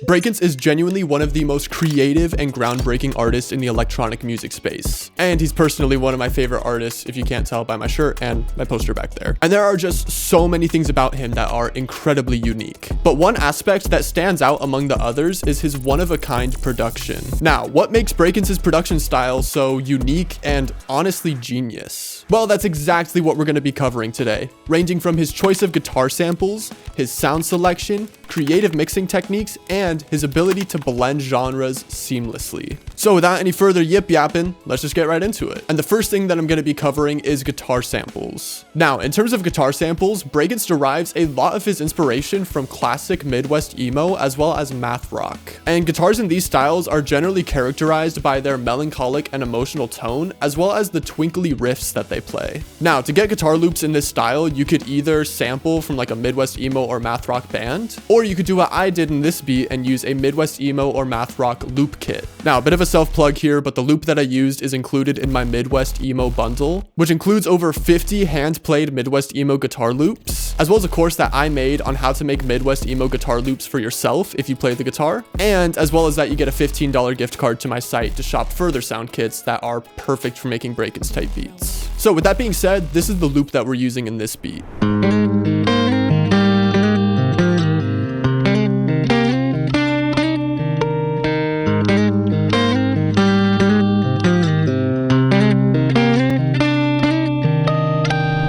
Brakence is genuinely one of the most creative and groundbreaking artists in the electronic music space. And he's personally one of my favorite artists, if you can't tell by my shirt and my poster back there. And there are just so many things about him that are incredibly unique. But one aspect that stands out among the others is his one-of-a-kind production. Now, what makes Brakence's production style so unique and honestly genius? Well, that's exactly what we're going to be covering today, ranging from his choice of guitar samples, his sound selection, creative mixing techniques, and his ability to blend genres seamlessly. So without any further yip yapping, let's just get right into it. And the first thing that I'm going to be covering is guitar samples. Now, in terms of guitar samples, Brakence derives a lot of his inspiration from classic Midwest emo as well as math rock. And guitars in these styles are generally characterized by their melancholic and emotional tone, as well as the twinkly riffs that they play. Now, to get guitar loops in this style, you could either sample from like a Midwest emo or math rock band, or you could do what I did in this beat and use a Midwest emo or math rock loop kit. Now, a bit of a self-plug here, but the loop that I used is included in my Midwest emo bundle, which includes over 50 hand-played Midwest emo guitar loops, as well as a course that I made on how to make Midwest emo guitar loops for yourself if you play the guitar, and as well as that you get a $15 gift card to my site to shop further sound kits that are perfect for making Brakence type beats. So with that being said, this is the loop that we're using in this beat.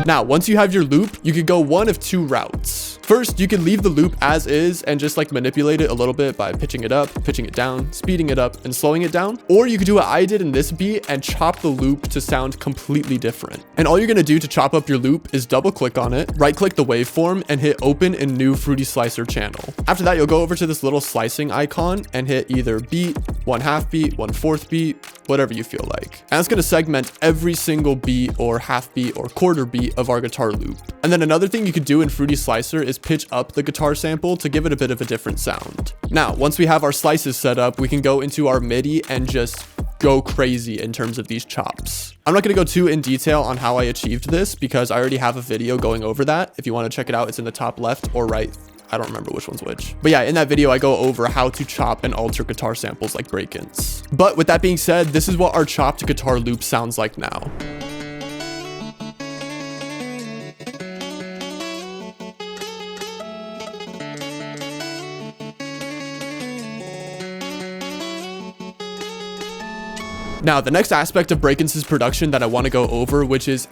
Now, once you have your loop, you could go one of two routes. First, you can leave the loop as is and just like manipulate it a little bit by pitching it up, pitching it down, speeding it up, and slowing it down. Or you could do what I did in this beat and chop the loop to sound completely different. And all you're gonna do to chop up your loop is double click on it, right click the waveform, and hit open in new Fruity Slicer channel. After that, you'll go over to this little slicing icon and hit either beat, 1/2 beat, 1/4 beat, whatever you feel like. And it's gonna segment every single beat or half beat or quarter beat of our guitar loop. And then another thing you could do in Fruity Slicer is pitch up the guitar sample to give it a bit of a different sound. Now, once we have our slices set up, we can go into our MIDI and just go crazy in terms of these chops. I'm not going to go too in detail on how I achieved this because I already have a video going over that. If you want to check it out, it's in the top left or right. I don't remember which one's which. But yeah, in that video, I go over how to chop and alter guitar samples like Brakence. But with that being said, this is what our chopped guitar loop sounds like now. Now, the next aspect of Brakence's production that I want to go over, which is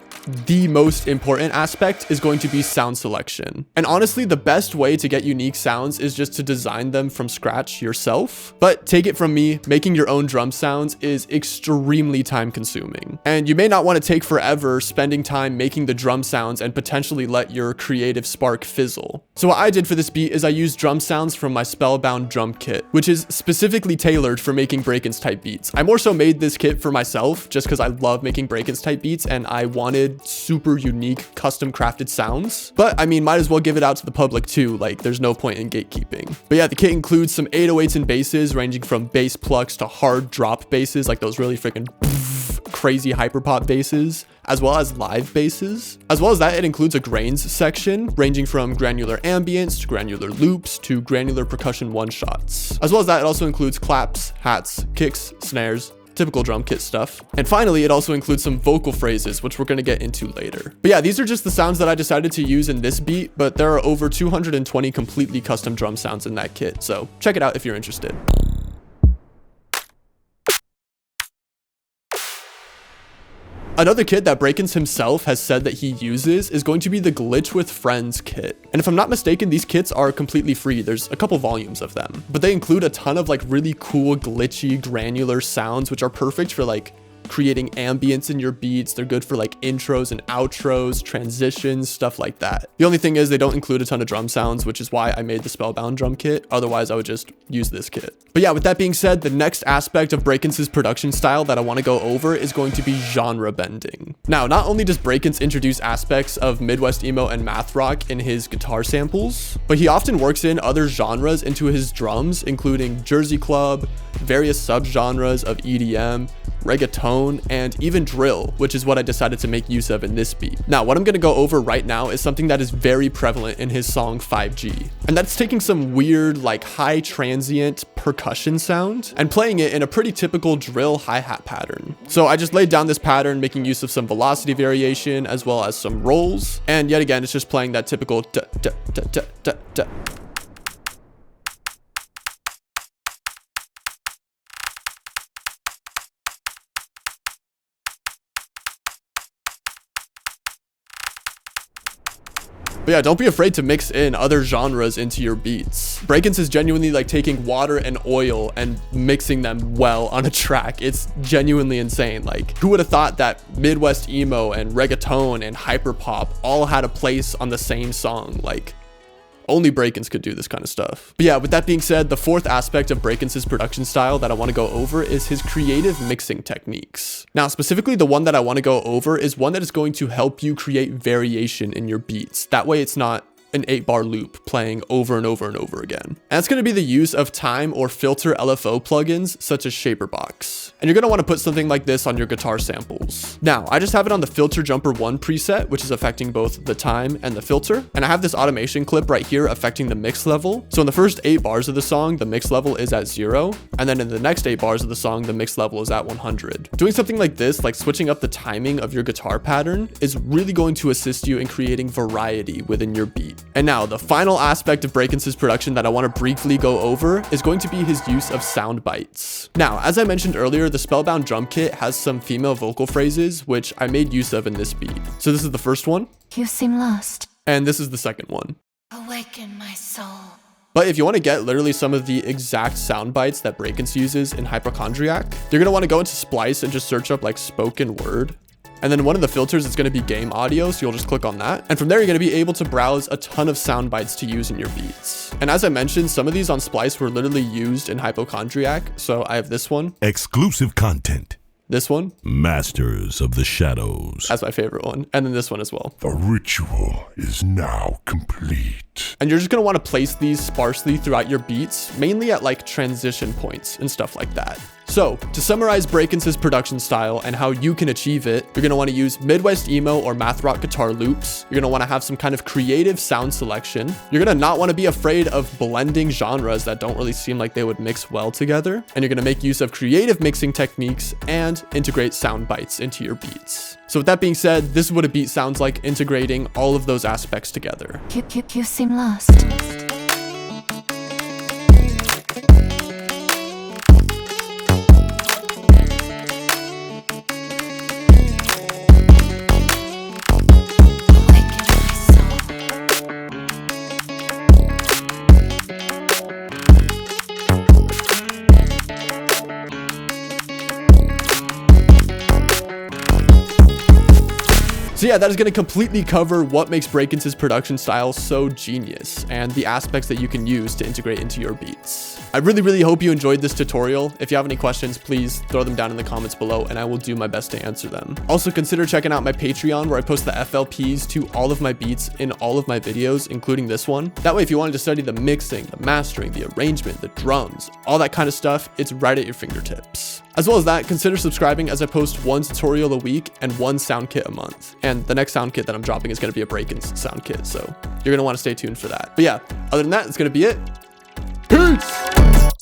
the most important aspect, is going to be sound selection. And honestly, the best way to get unique sounds is just to design them from scratch yourself. But take it from me, making your own drum sounds is extremely time consuming. And you may not want to take forever spending time making the drum sounds and potentially let your creative spark fizzle. So what I did for this beat is I used drum sounds from my Spellbound drum kit, which is specifically tailored for making Brakence type beats. I more so made this kit for myself just because I love making Brakence type beats and I wanted super unique custom crafted sounds. But I mean, might as well give it out to the public too, like there's no point in gatekeeping. But yeah, the kit includes some 808s and basses ranging from bass plucks to hard drop basses, like those really freaking crazy hyperpop basses, as well as live basses. As well as that, it includes a grains section ranging from granular ambience to granular loops to granular percussion one-shots. As well as that, it also includes claps, hats, kicks, snares, typical drum kit stuff. And finally, it also includes some vocal phrases, which we're going to get into later. But yeah, these are just the sounds that I decided to use in this beat, but there are over 220 completely custom drum sounds in that kit, so check it out if you're interested. Another kit that Brakence himself has said that he uses is going to be the Glitch with Friends kit. And if I'm not mistaken, these kits are completely free. There's a couple volumes of them, but they include a ton of like really cool, glitchy, granular sounds, which are perfect for like creating ambience in your beats. They're good for like intros and outros, transitions, stuff like that. The only thing is they don't include a ton of drum sounds, which is why I made the Spellbound drum kit. Otherwise, I would just use this kit. But yeah, with that being said, the next aspect of Brakence's production style that I want to go over is going to be genre bending. Now, not only does Brakence introduce aspects of Midwest emo and math rock in his guitar samples, but he often works in other genres into his drums, including Jersey Club, various subgenres of EDM, reggaeton, tone, and even drill, which is what I decided to make use of in this beat. Now, what I'm gonna go over right now is something that is very prevalent in his song 5G. And that's taking some weird, like high transient percussion sound and playing it in a pretty typical drill hi-hat pattern. So I just laid down this pattern, making use of some velocity variation as well as some rolls. And yet again, it's just playing that typical da, da, da, da, da, da. But yeah, don't be afraid to mix in other genres into your beats. Brakence is genuinely like taking water and oil and mixing them well on a track. It's genuinely insane. Like, who would have thought that Midwest emo and reggaeton and hyperpop all had a place on the same song? Like, only Brakence could do this kind of stuff. But yeah, with that being said, the fourth aspect of Brakence's production style that I want to go over is his creative mixing techniques. Now, specifically the one that I want to go over is one that is going to help you create variation in your beats. That way it's not an 8-bar loop playing over and over and over again. And that's going to be the use of time or filter LFO plugins such as Shaperbox. And you're going to want to put something like this on your guitar samples. Now, I just have it on the Filter Jumper 1 preset, which is affecting both the time and the filter. And I have this automation clip right here affecting the mix level. So in the first 8 bars of the song, the mix level is at 0. And then in the next 8 bars of the song, the mix level is at 100. Doing something like this, like switching up the timing of your guitar pattern, is really going to assist you in creating variety within your beat. And now the final aspect of Brakence's production that I want to briefly go over is going to be his use of sound bites. Now, as I mentioned earlier, the Spellbound drum kit has some female vocal phrases, which I made use of in this beat. So this is the first one. You seem lost. And this is the second one. Awaken my soul. But if you want to get literally some of the exact sound bites that Brakence uses in Hypochondriac, you're going to want to go into Splice and just search up like spoken word. And then one of the filters is going to be game audio, so you'll just click on that. And from there, you're going to be able to browse a ton of sound bites to use in your beats. And as I mentioned, some of these on Splice were literally used in Hypochondriac. So I have this one. Exclusive content. This one. Masters of the Shadows. That's my favorite one. And then this one as well. The ritual is now complete. And you're just going to want to place these sparsely throughout your beats, mainly at like transition points and stuff like that. So, to summarize Brakence's production style and how you can achieve it, you're going to want to use Midwest emo or math rock guitar loops. You're going to want to have some kind of creative sound selection. You're going to not want to be afraid of blending genres that don't really seem like they would mix well together. And you're going to make use of creative mixing techniques and integrate sound bites into your beats. So with that being said, this is what a beat sounds like integrating all of those aspects together. You seem lost. So yeah, that is going to completely cover what makes Brakence's production style so genius and the aspects that you can use to integrate into your beats. I really hope you enjoyed this tutorial. If you have any questions, please throw them down in the comments below and I will do my best to answer them. Also consider checking out my Patreon where I post the FLPs to all of my beats in all of my videos, including this one. That way, if you wanted to study the mixing, the mastering, the arrangement, the drums, all that kind of stuff, it's right at your fingertips. As well as that, consider subscribing as I post 1 tutorial a week and 1 sound kit a month. And the next sound kit that I'm dropping is going to be a Brakence sound kit, so you're going to want to stay tuned for that. But yeah, other than that, it's going to be it. Peace!